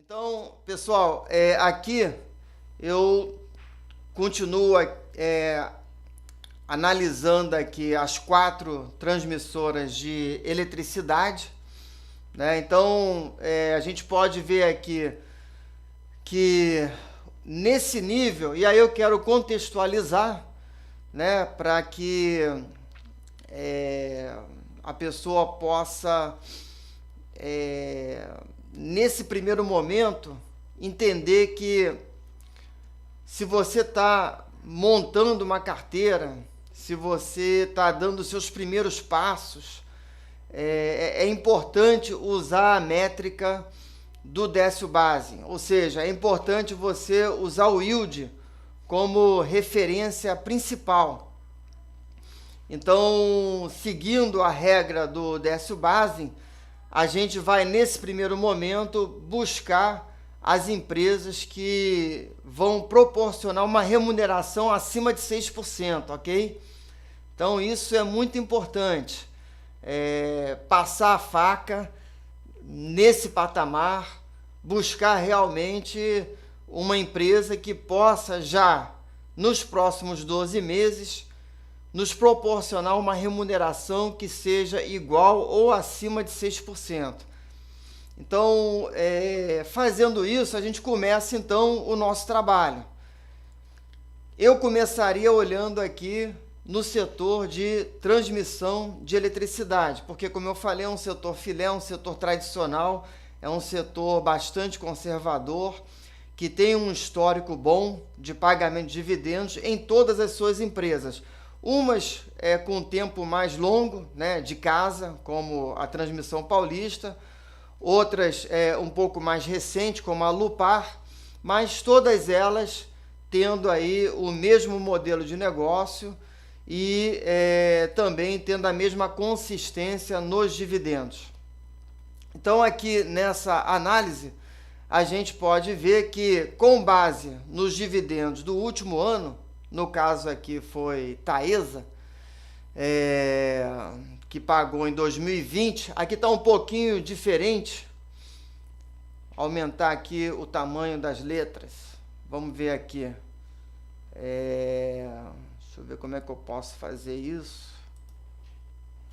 Então, pessoal, aqui eu continuo analisando aqui as 4 transmissoras de eletricidade, né? Então, a gente pode ver aqui que nesse nível, e aí eu quero contextualizar, né, para que a pessoa possa, nesse primeiro momento, entender que se você está montando uma carteira, se você está dando seus primeiros passos, é importante usar a métrica do Décio Base, ou seja, é importante você usar o yield como referência principal. Então, seguindo a regra do Décio Base, a gente vai, nesse primeiro momento, buscar as empresas que vão proporcionar uma remuneração acima de 6%, ok? Então, isso é muito importante. Passar a faca nesse patamar, buscar realmente uma empresa que possa já, nos próximos 12 meses, nos proporcionar uma remuneração que seja igual ou acima de 6%. Então, fazendo isso, a gente começa então o nosso trabalho. Eu começaria olhando aqui no setor de transmissão de eletricidade, porque, como eu falei, é um setor filé, é um setor tradicional, é um setor bastante conservador, que tem um histórico bom de pagamento de dividendos em todas as suas empresas. Umas com tempo mais longo, né, de casa, como a Transmissão Paulista, outras um pouco mais recente, como a Lupar, mas todas elas tendo aí o mesmo modelo de negócio e também tendo a mesma consistência nos dividendos. Então, aqui nessa análise, a gente pode ver que, com base nos dividendos do último ano, no caso aqui foi Taesa, que pagou em 2020, aqui está um pouquinho diferente, aumentar aqui o tamanho das letras, vamos ver aqui, deixa eu ver como é que eu posso fazer isso,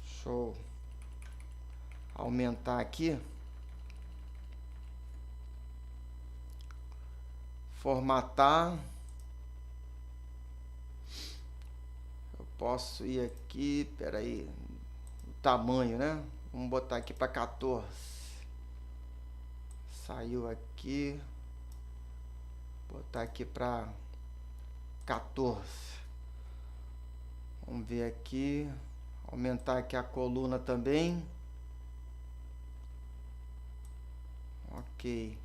deixa eu aumentar aqui, formatar, eu posso ir aqui, peraí, o tamanho, né? Vamos botar aqui para 14, saiu aqui, botar aqui para 14, vamos ver aqui, aumentar aqui a coluna também, ok,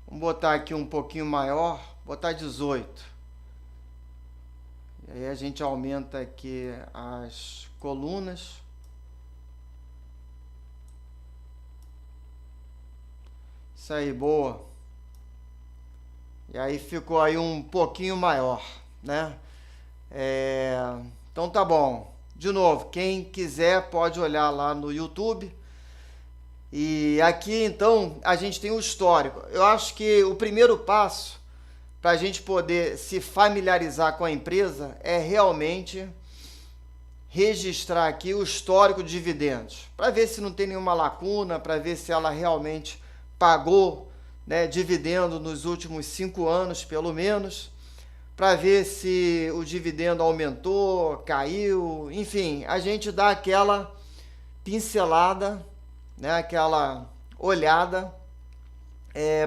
vamos botar aqui um pouquinho maior, botar 18, e aí a gente aumenta aqui as colunas, isso aí, boa, e aí ficou aí um pouquinho maior, né? Então tá bom, de novo, quem quiser pode olhar lá no YouTube. E aqui então a gente tem o histórico. Eu acho que o primeiro passo para a gente poder se familiarizar com a empresa é realmente registrar aqui o histórico de dividendos, para ver se não tem nenhuma lacuna, para ver se ela realmente pagou, né, dividendo nos últimos 5 anos, pelo menos, para ver se o dividendo aumentou, caiu, enfim, a gente dá aquela pincelada, né, aquela olhada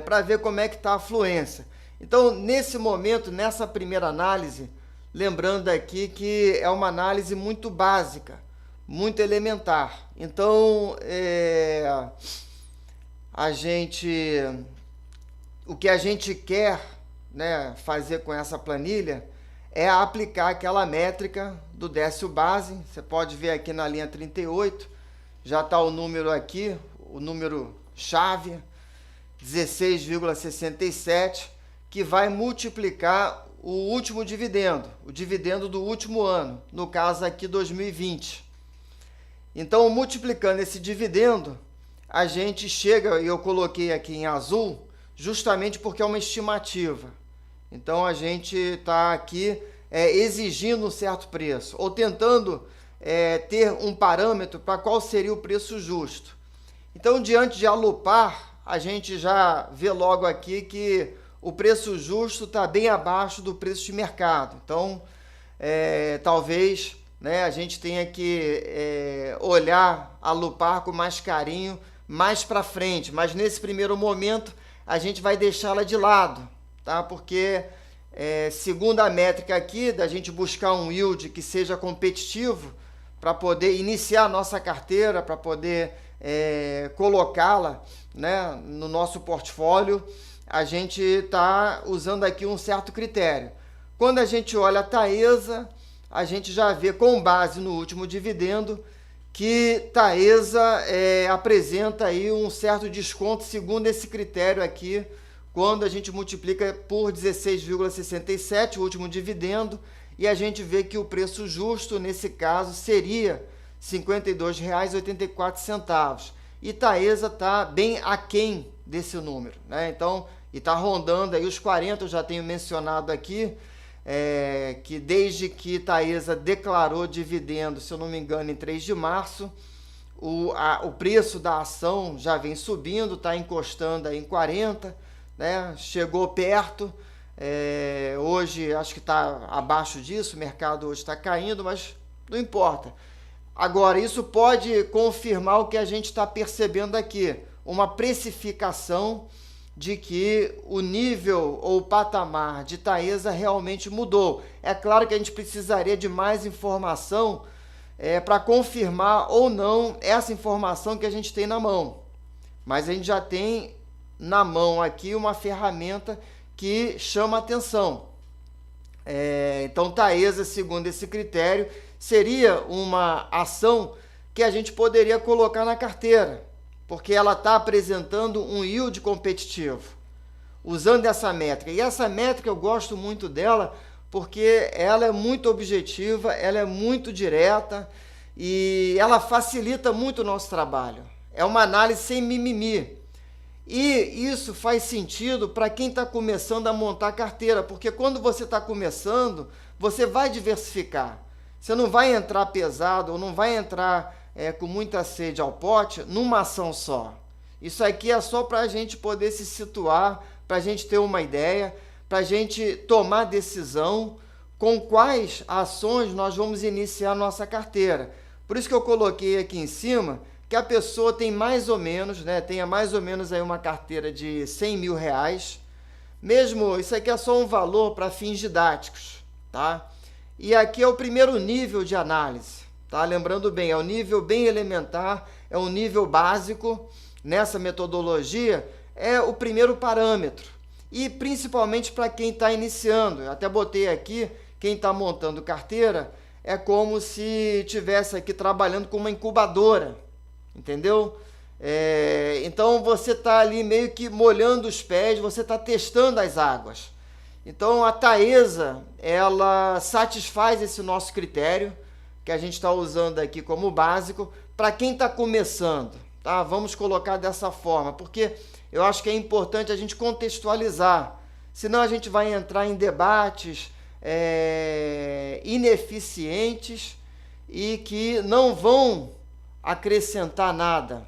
para ver como é que está a fluência. Então, nesse momento, nessa primeira análise, lembrando aqui que é uma análise muito básica, muito elementar. Então, o que a gente quer, né, fazer com essa planilha é aplicar aquela métrica do Décio Base. Você pode ver aqui na linha 38, já está o número aqui, o número chave, 16,67, que vai multiplicar o último dividendo, o dividendo do último ano, no caso aqui 2020. Então, multiplicando esse dividendo, a gente chega, e eu coloquei aqui em azul, justamente porque é uma estimativa. Então a gente está aqui exigindo um certo preço, ou tentando ter um parâmetro para qual seria o preço justo. Então, diante de Alupar, a gente já vê logo aqui que o preço justo está bem abaixo do preço de mercado. Então, talvez, né, a gente tenha que olhar Alupar com mais carinho mais para frente, mas nesse primeiro momento a gente vai deixá-la de lado, tá? Porque segundo a métrica aqui, da gente buscar um yield que seja competitivo para poder iniciar a nossa carteira, para poder colocá-la, né, no nosso portfólio, a gente está usando aqui um certo critério. Quando a gente olha a Taesa, a gente já vê, com base no último dividendo, que Taesa apresenta aí um certo desconto segundo esse critério aqui, quando a gente multiplica por 16,67 o último dividendo, e a gente vê que o preço justo nesse caso seria R$ 52,84. E Taesa está bem aquém desse número, né? Então, e está rondando aí os 40, eu já tenho mencionado aqui, que desde que Taesa declarou dividendo, se eu não me engano, em 3 de março, o preço da ação já vem subindo, está encostando aí em 40, né? Chegou perto, hoje acho que está abaixo disso, o mercado hoje está caindo, mas não importa. Agora, isso pode confirmar o que a gente está percebendo aqui, uma precificação de que o nível ou o patamar de Taesa realmente mudou. É claro que a gente precisaria de mais informação para confirmar ou não essa informação que a gente tem na mão. Mas a gente já tem na mão aqui uma ferramenta que chama atenção. Então, Taesa, segundo esse critério, seria uma ação que a gente poderia colocar na carteira, porque ela está apresentando um yield competitivo, usando essa métrica. E essa métrica eu gosto muito dela, porque ela é muito objetiva, ela é muito direta e ela facilita muito o nosso trabalho. É uma análise sem mimimi. E isso faz sentido para quem está começando a montar a carteira, porque quando você está começando, você vai diversificar. Você não vai entrar pesado ou não vai entrar com muita sede ao pote numa ação só. Isso aqui é só para a gente poder se situar, para a gente ter uma ideia, para a gente tomar decisão com quais ações nós vamos iniciar a nossa carteira. Por isso que eu coloquei aqui em cima que a pessoa tem mais ou menos, né, tenha mais ou menos aí uma carteira de R$100 mil. Mesmo, isso aqui é só um valor para fins didáticos, tá? E aqui é o primeiro nível de análise, tá? Lembrando bem, é um nível bem elementar, é um nível básico. Nessa metodologia, é o primeiro parâmetro. E principalmente para quem está iniciando. Eu até botei aqui, quem está montando carteira, é como se estivesse aqui trabalhando com uma incubadora, entendeu? Então você está ali meio que molhando os pés, você está testando as águas. Então a Taesa, ela satisfaz esse nosso critério, que a gente está usando aqui como básico, para quem está começando, tá? Vamos colocar dessa forma, porque eu acho que é importante a gente contextualizar, senão a gente vai entrar em debates ineficientes e que não vão acrescentar nada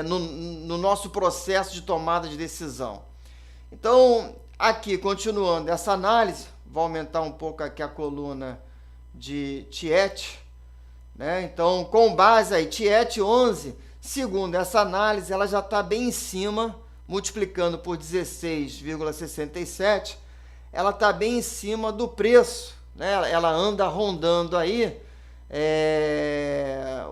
no nosso processo de tomada de decisão. Então, aqui, continuando essa análise, vou aumentar um pouco aqui a coluna de Tiet, né? Então, com base aí, Tiet 11, segundo essa análise, ela já está bem em cima, multiplicando por 16,67, ela está bem em cima do preço, né? Ela anda rondando aí,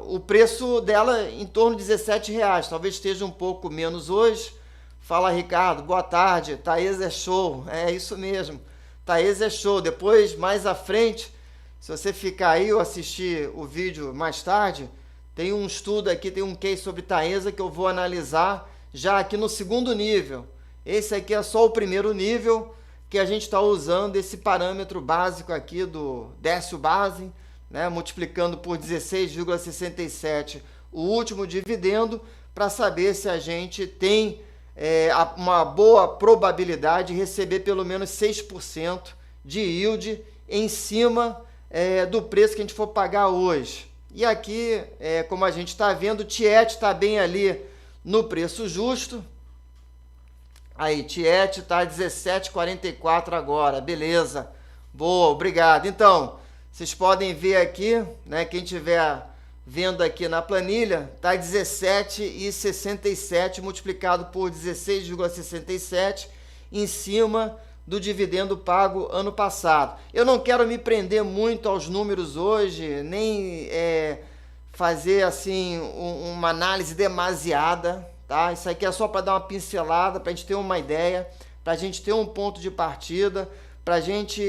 o preço dela em torno de R$17, talvez esteja um pouco menos hoje. Fala, Ricardo, boa tarde, Taesa é show, é isso mesmo, Taesa é show. Depois, mais à frente, se você ficar aí ou assistir o vídeo mais tarde, tem um estudo aqui, tem um case sobre Taesa que eu vou analisar já aqui no segundo nível. Esse aqui é só o primeiro nível, que a gente está usando esse parâmetro básico aqui do Décio Bazin, né, multiplicando por 16,67 o último dividendo, para saber se a gente tem uma boa probabilidade de receber pelo menos 6% de yield em cima do preço que a gente for pagar hoje. E aqui, como a gente está vendo, o Tiet está bem ali no preço justo. Aí, Tiet está 17,44 agora, beleza. Boa, obrigado. Então, vocês podem ver aqui, né, quem estiver vendo aqui na planilha, está 17,67 multiplicado por 16,67 em cima do dividendo pago ano passado. Eu não quero me prender muito aos números hoje, nem fazer assim uma análise demasiada, tá? Isso aqui é só para dar uma pincelada, para a gente ter uma ideia, para a gente ter um ponto de partida, para a gente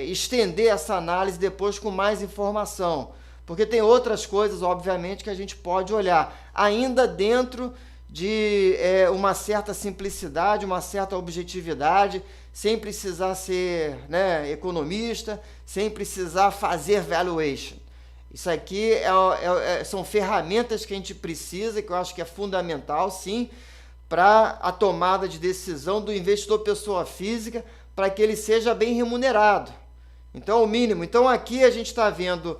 estender essa análise depois com mais informação. Porque tem outras coisas, obviamente, que a gente pode olhar, ainda dentro de uma certa simplicidade, uma certa objetividade, sem precisar ser, né, economista, sem precisar fazer valuation. Isso aqui são ferramentas que a gente precisa, que eu acho que é fundamental, sim, para a tomada de decisão do investidor pessoa física, para que ele seja bem remunerado. Então, o mínimo. Então, aqui a gente está vendo,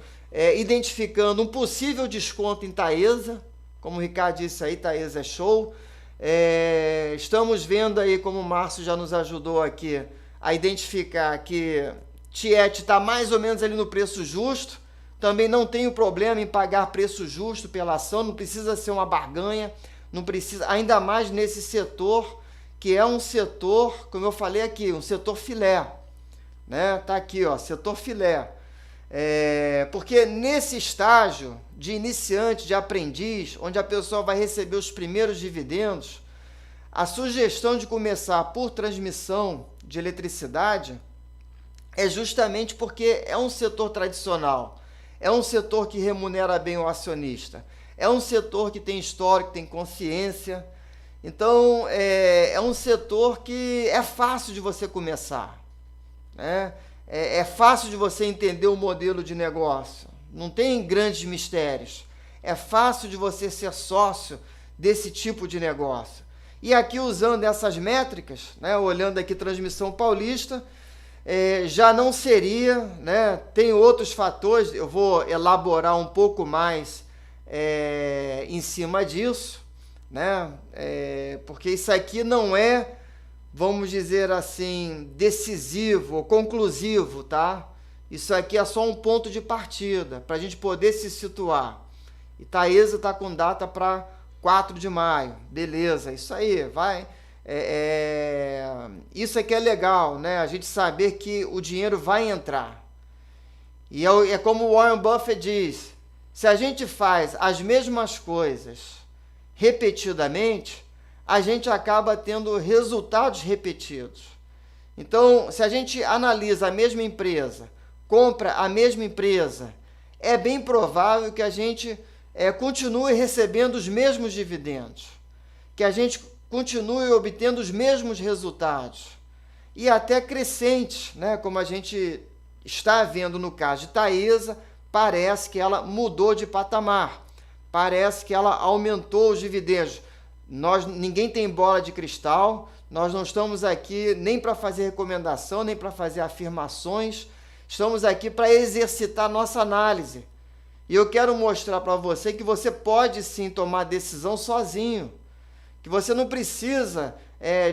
identificando um possível desconto em Taesa. Como o Ricardo disse aí, Taesa é show. Estamos vendo aí, como o Márcio já nos ajudou aqui, a identificar que Tiet está mais ou menos ali no preço justo. Também não tenho problema em pagar preço justo pela ação, não precisa ser uma barganha, não precisa, ainda mais nesse setor, que é um setor, como eu falei aqui, um setor filé, né? Tá aqui, ó, setor filé. Porque nesse estágio de iniciante, de aprendiz, onde a pessoa vai receber os primeiros dividendos, a sugestão de começar por transmissão de eletricidade é justamente porque é um setor tradicional, é um setor que remunera bem o acionista, é um setor que tem histórico, tem consciência. Então, é um setor que é fácil de você começar, né? É fácil de você entender o modelo de negócio, não tem grandes mistérios. É fácil de você ser sócio desse tipo de negócio. E aqui, usando essas métricas, né, olhando aqui Transmissão Paulista, já não seria, né, tem outros fatores, eu vou elaborar um pouco mais em cima disso, né, porque isso aqui não é, vamos dizer assim, decisivo ou conclusivo, tá? Isso aqui é só um ponto de partida, para a gente poder se situar. E Taesa está com data para 4 de maio, beleza, isso aí, vai. Isso aqui é legal, né? A gente saber que o dinheiro vai entrar. E é como o Warren Buffett diz, se a gente faz as mesmas coisas repetidamente, a gente acaba tendo resultados repetidos. Então, se a gente analisa a mesma empresa, compra a mesma empresa, é bem provável que a gente continue recebendo os mesmos dividendos, que a gente continue obtendo os mesmos resultados, e até crescentes, né? Como a gente está vendo no caso de Taesa, parece que ela mudou de patamar, parece que ela aumentou os dividendos. Ninguém tem bola de cristal, nós não estamos aqui nem para fazer recomendação, nem para fazer afirmações, estamos aqui para exercitar nossa análise. E eu quero mostrar para você que você pode sim tomar decisão sozinho, que você não precisa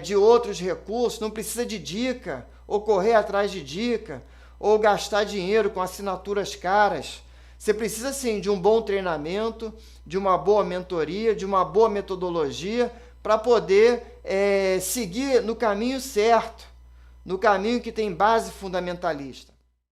de outros recursos, não precisa de dica, ou correr atrás de dica, ou gastar dinheiro com assinaturas caras. Você precisa sim de um bom treinamento, de uma boa mentoria, de uma boa metodologia para poder seguir no caminho certo, no caminho que tem base fundamentalista.